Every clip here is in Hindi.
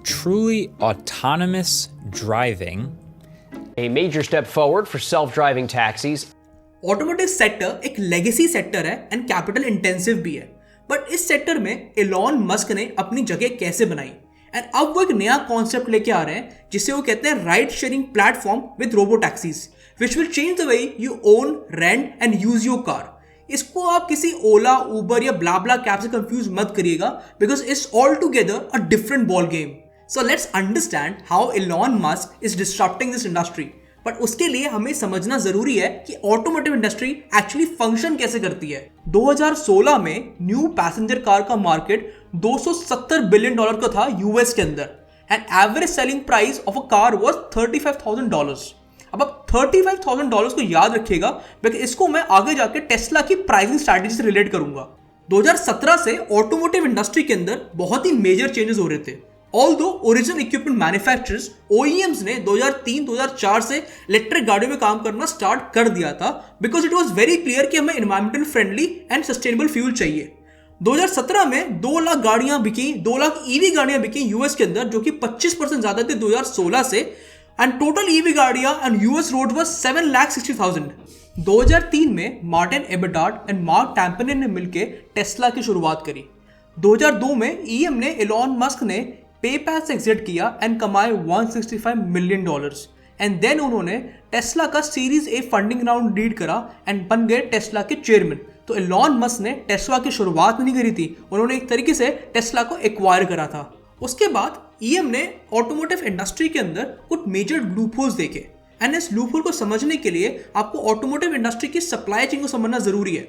truly autonomous driving. A major step forward for self-driving taxis. Automotive sector एक लेगेसी सेक्टर है एंड कैपिटल इंटेंसिव भी है, बट इस सेक्टर में एलॉन मस्क ने अपनी जगह कैसे बनाई एंड अब वो एक नया कॉन्सेप्ट लेके आ रहे हैं जिसे वो कहते हैं ride sharing platform with robo taxis which will change the way you own, rent and use your car. इसको आप किसी ओला, उबर या ब्लाब्ला कैब से कंफ्यूज मत करिएगा because it's all together a different ball game. So let's understand how Elon Musk is disrupting this industry, but उसके लिए हमें समझना जरूरी है कि ऑटोमोटिव इंडस्ट्री एक्चुअली फंक्शन कैसे करती है। 2016 में न्यू पैसेंजर कार का मार्केट $270 बिलियन का था यूएस के अंदर and average selling price of a car was $35,000। अब आप $35,000 को याद रखिएगा बिकॉज इसको मैं आगे जाके टेस्ला की प्राइसिंग स्ट्रैटेजी से रिलेट करूंगा। 2017 से ऑटोमोटिव इंडस्ट्री के अंदर बहुत ही मेजर चेंजेस हो रहे थे। Although original equipment manufacturers OEMs ने 2003-2004 से इलेक्ट्रिक गाड़ियों में काम करना स्टार्ट कर दिया था because it was very clear कि हमें environmental friendly and sustainable fuel चाहिए। 2017 में 2 लाख गाड़ियां बिकी, 2 लाख EV गाड़ियां बिकी यूएस के अंदर, जो कि 25% ज्यादा थे 2016 से, एंड टोटल EV गाड़ियां एंड यूएस रोड वाज 7,60,000। 2003 में मार्टिन एबरडार्ट एंड मार्क टैम्पने ने मिलकर टेस्ला की शुरुआत करी। 2002 में EM ने एलॉन मस्क ने पेपैल से एग्जिट किया एंड कमाए $165 मिलियन एंड देन उन्होंने टेस्ला का series A funding round lead करा एंड बन गए टेस्ला के चेयरमैन। तो एलॉन मस्क ने टेस्ला की शुरुआत नहीं करी थी, उन्होंने एक तरीके से टेस्ला को एक्वायर करा था। उसके बाद EM ने ऑटोमोटिव इंडस्ट्री के अंदर कुछ मेजर लूपहोल्स देखे एंड इस लूपहोल को समझने के लिए आपको ऑटोमोटिव इंडस्ट्री की सप्लाई चेन को समझना जरूरी है।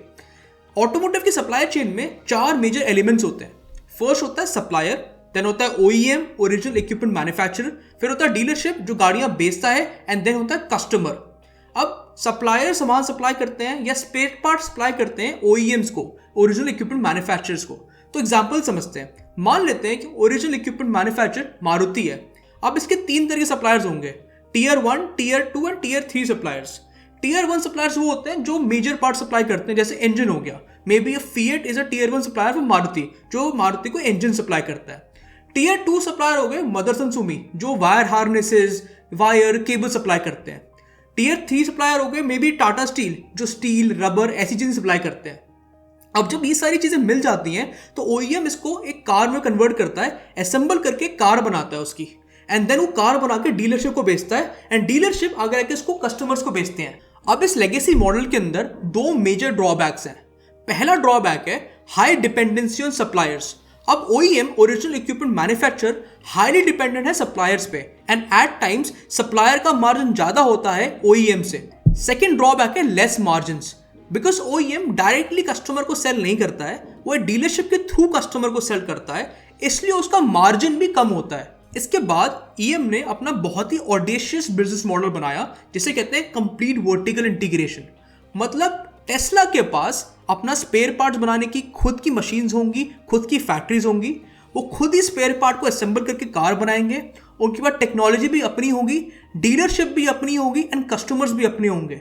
ऑटोमोटिव की सप्लाई चेन में 4 मेजर एलिमेंट्स होते हैं। फर्स्ट होता है सप्लायर, देन होता है OEM ओरिजिनल इक्विपमेंट मैन्युफैक्चरर, फिर होता है डीलरशिप जो गाड़ियां बेचता है, एंड देन होता है कस्टमर। अब सप्लायर सामान सप्लाई करते हैं या स्पेयर पार्ट सप्लाई करते हैं OEMs को, ओरिजिनल इक्विपमेंट मैन्युफैक्चरर्स को। तो एग्जांपल समझते हैं, मान लेते हैं कि ओरिजिनल इक्विपमेंट मैन्युफैक्चरर मारुति है। अब इसके 3 तरह के सप्लायर्स होंगे, tier 1, tier 2 and tier 3 suppliers. Tier 1 suppliers वो होते हैं जो मेजर पार्ट सप्लाई करते हैं, जैसे इंजन हो गया, maybe Fiat is a tier 1 supplier for Maruti जो मारुति को इंजन सप्लाई करता है। टियर 2 सप्लायर हो गए मदरसन सुमी जो wire harnesses, wire, cable supply करते हैं। टियर 3 सप्लायर हो गए मे बी टाटा स्टील जो स्टील, रबर ऐसी चीजें सप्लाई करते हैं। अब जब ये सारी चीजें मिल जाती हैं तो OEM इसको एक कार में कन्वर्ट करता है, असेंबल करके कार बनाता है उसकी, एंड देन वो कार बना के डीलरशिप को बेचता है एंड डीलरशिप आगे आके इसको कस्टमर्स को बेचते हैं। अब इस लेगेसी मॉडल के अंदर 2 मेजर ड्रॉबैक्स हैं। पहला ड्रॉबैक है हाई डिपेंडेंसी ऑन सप्लायर्स। अब OEM original equipment manufacturer highly dependent है सप्लायर्स पे एंड एट टाइम्स सप्लायर का मार्जिन ज्यादा होता है OEM से। सेकेंड ड्रॉबैक है less margins, because OEM directly customer को सेल नहीं करता है, वो डीलरशिप के थ्रू कस्टमर को सेल करता है, इसलिए उसका मार्जिन भी कम होता है। इसके बाद EM ने अपना बहुत ही ऑडेशियस बिजनेस मॉडल बनाया जिसे कहते हैं कंप्लीट वर्टिकल इंटीग्रेशन। मतलब टेस्ला के पास अपना स्पेयर पार्ट्स बनाने की खुद की मशीन्स होंगी, खुद की फैक्ट्रीज होंगी, वो खुद ही स्पेयर पार्ट को असेंबल करके कार बनाएंगे। उनके बाद टेक्नोलॉजी भी अपनी होगी, डीलरशिप भी अपनी होगी एंड कस्टमर्स भी अपने होंगे।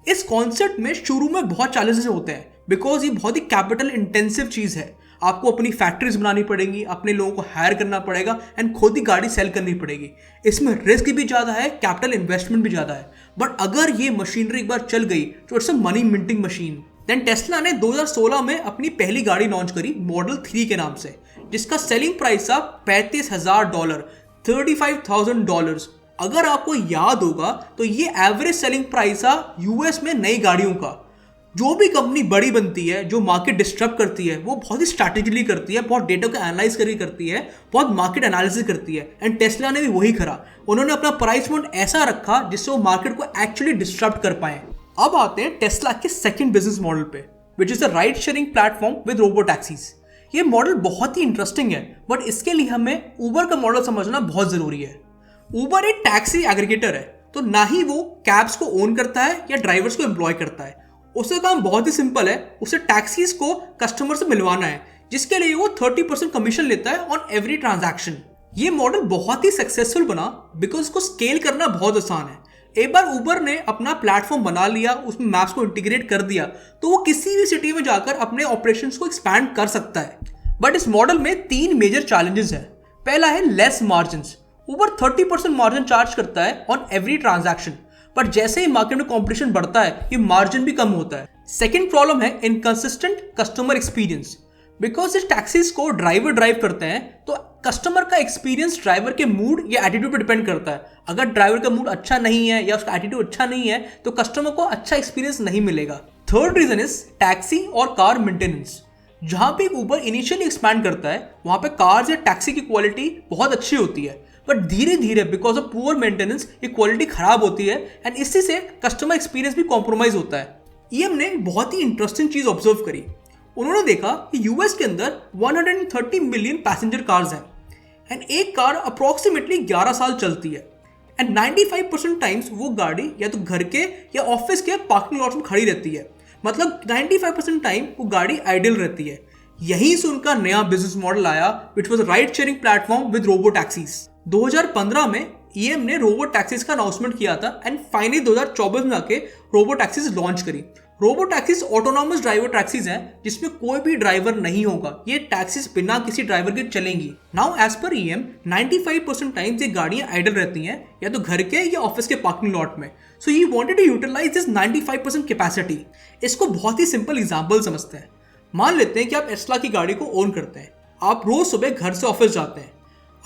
इस कॉन्सेप्ट में शुरू में बहुत चैलेंजेस होते हैं बिकॉज ये बहुत ही कैपिटल इंटेंसिव चीज़ है। आपको अपनी फैक्ट्रीज बनानी पड़ेंगी, अपने लोगों को हायर करना पड़ेगा एंड खुद ही गाड़ी सेल करनी पड़ेगी। इसमें रिस्क भी ज़्यादा है, कैपिटल इन्वेस्टमेंट भी ज़्यादा है, बट अगर ये मशीनरी एक बार चल गई तो it's a money minting machine. Then Tesla ने 2016 में अपनी पहली गाड़ी लॉन्च करी मॉडल 3 के नाम से, जिसका सेलिंग प्राइस था $35,000, $35,000। अगर आपको याद होगा तो ये एवरेज सेलिंग प्राइस था यूएस में नई गाड़ियों का। जो भी कंपनी बड़ी बनती है, जो मार्केट डिस्टर्ब करती है, वो बहुत ही स्ट्रैटेजिकली करती है, बहुत डेटा को एनालाइज करके करती है, बहुत मार्केट एनालिसिस करती है, एंड टेस्ला ने भी वही करा। उन्होंने अपना प्राइस पॉइंट ऐसा रखा जिससे वो मार्केट को एक्चुअली डिस्टर्ब कर पाए। अब आते हैं टेस्ला के सेकंड बिजनेस मॉडल पे, which is the ride sharing platform with robo taxis. ये मॉडल बहुत ही इंटरेस्टिंग है, बट इसके लिए हमें उबर का मॉडल समझना बहुत जरूरी है। उबर एक टैक्सी एग्रीगेटर है, तो ना ही वो कैब्स को ओन करता है या ड्राइवर्स को एम्प्लॉय करता है। उसका काम बहुत ही सिंपल है, उसे टैक्सीज को कस्टमर से मिलवाना है, जिसके लिए वो 30% कमीशन लेता है ऑन एवरी ट्रांजैक्शन। ये मॉडल बहुत ही सक्सेसफुल बना बिकॉज इसको स्केल करना बहुत आसान है। एक बार उबर ने अपना प्लेटफॉर्म बना लिया, उसमें मैप्स को इंटीग्रेट कर दिया, तो वो किसी भी सिटी में जाकर अपने ऑपरेशंस को एक्सपैंड कर सकता है। बट इस मॉडल में 3 मेजर चैलेंजेस हैं। पहला है less margin, over 30% margin charge करता है ऑन एवरी ट्रांजैक्शन, बट जैसे ही मार्केट में कॉम्पिटिशन बढ़ता है ये मार्जिन भी कम होता है। सेकेंड प्रॉब्लम है इनकंसिस्टेंट कस्टमर एक्सपीरियंस। बिकॉज इस टैक्सीज को ड्राइवर ड्राइव करते हैं तो कस्टमर का एक्सपीरियंस ड्राइवर के मूड या एटीट्यूड पर डिपेंड करता है। अगर ड्राइवर का मूड अच्छा नहीं है या उसका एटीट्यूड अच्छा नहीं है तो कस्टमर को अच्छा एक्सपीरियंस नहीं मिलेगा। थर्ड रीजन इज टैक्सी और कार मेंटेनेंस। जहां पे ऊबर इनिशियली एक्सपैंड करता है वहां पे कार्स या टैक्सी की क्वालिटी बहुत अच्छी होती है, बट धीरे धीरे बिकॉज ऑफ पुअर मेंटेनेंस ये क्वालिटी खराब होती है एंड इसी से कस्टमर एक्सपीरियंस भी कॉम्प्रोमाइज होता है। ईएम ने बहुत ही इंटरेस्टिंग चीज ऑब्जर्व करी। उन्होंने देखा कि यूएस के अंदर 130 मिलियन पैसेंजर कार्स हैं एंड एक कार अप्रोक्सीमेटली 11 साल चलती है एंड 95% टाइम्स वो गाड़ी या तो घर के या ऑफिस के पार्किंग लॉट में खड़ी रहती है। मतलब 95% टाइम वो गाड़ी आइडल रहती है। यहीं से उनका नया बिजनेस मॉडल आया which was ride sharing platform with robo taxis. 2015 में ईएम ने रोबो टैक्सीज का अनाउंसमेंट किया था एंड फाइनली 2024 में आके रोबो टैक्सीज लॉन्च करी। Robo taxis autonomous driver taxis हैं जिसमें कोई भी ड्राइवर नहीं होगा। ये टैक्सीज बिना किसी ड्राइवर के चलेंगी। Now as per um 95% times ये गाड़ियां आइडल रहती हैं या तो घर के या ऑफिस के पार्किंग लॉट में। So he wanted to utilize this 95% capacity. इसको बहुत ही सिंपल एग्जांपल समझते हैं। मान लेते हैं कि आप टेस्ला की गाड़ी को ओन करते हैं। आप रोज सुबह घर से ऑफिस जाते हैं।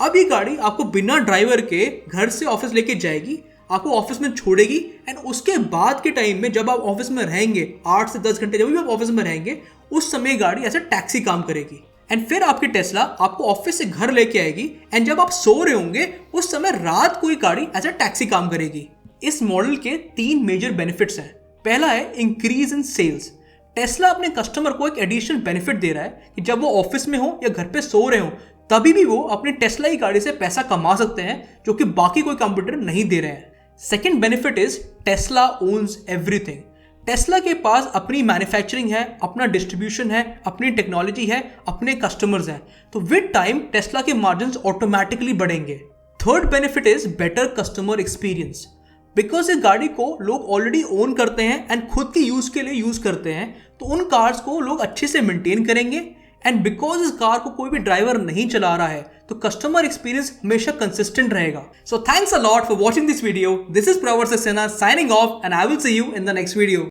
अब ये गाड़ी आपको बिना ड्राइवर के घर से ऑफिस लेके जाएगी, आपको ऑफिस में छोड़ेगी एंड उसके बाद के टाइम में जब आप ऑफिस में रहेंगे 8 से 10 घंटे जब भी आप ऑफिस में रहेंगे उस समय गाड़ी ऐसे टैक्सी काम करेगी एंड फिर आपकी टेस्ला आपको ऑफिस से घर लेके आएगी एंड जब आप सो रहे होंगे उस समय रात को गाड़ी ऐसे टैक्सी काम करेगी। इस मॉडल के 3 मेजर बेनिफिट्स हैं। पहला है इंक्रीज इन सेल्स। टेस्ला अपने कस्टमर को एक एडिशनल बेनिफिट दे रहा है कि जब वो ऑफिस में हो या घर पे सो रहे हो तभी भी वो अपनी टेस्ला की गाड़ी से पैसा कमा सकते हैं जो कि बाकी कोई कंप्यूटर नहीं दे रहे हैं। Second benefit is Tesla owns everything. Tesla के पास अपनी मैन्युफैक्चरिंग है, अपना डिस्ट्रीब्यूशन है, अपनी टेक्नोलॉजी है, अपने कस्टमर्स हैं, तो विद टाइम टेस्ला के मार्जिन्स ऑटोमेटिकली बढ़ेंगे। Third benefit is better customer experience. Because इस गाड़ी को लोग ऑलरेडी ओन करते हैं एंड खुद के यूज के लिए यूज करते हैं तो उन कार्स को लोग अच्छे से मेंटेन करेंगे एंड बिकॉज इस कार को कोई भी ड्राइवर नहीं चला रहा है तो कस्टमर एक्सपीरियंस हमेशा कंसिस्टेंट रहेगा। So thanks a lot for watching this video. This is Pravar Saxena signing off and I will see you in the next video.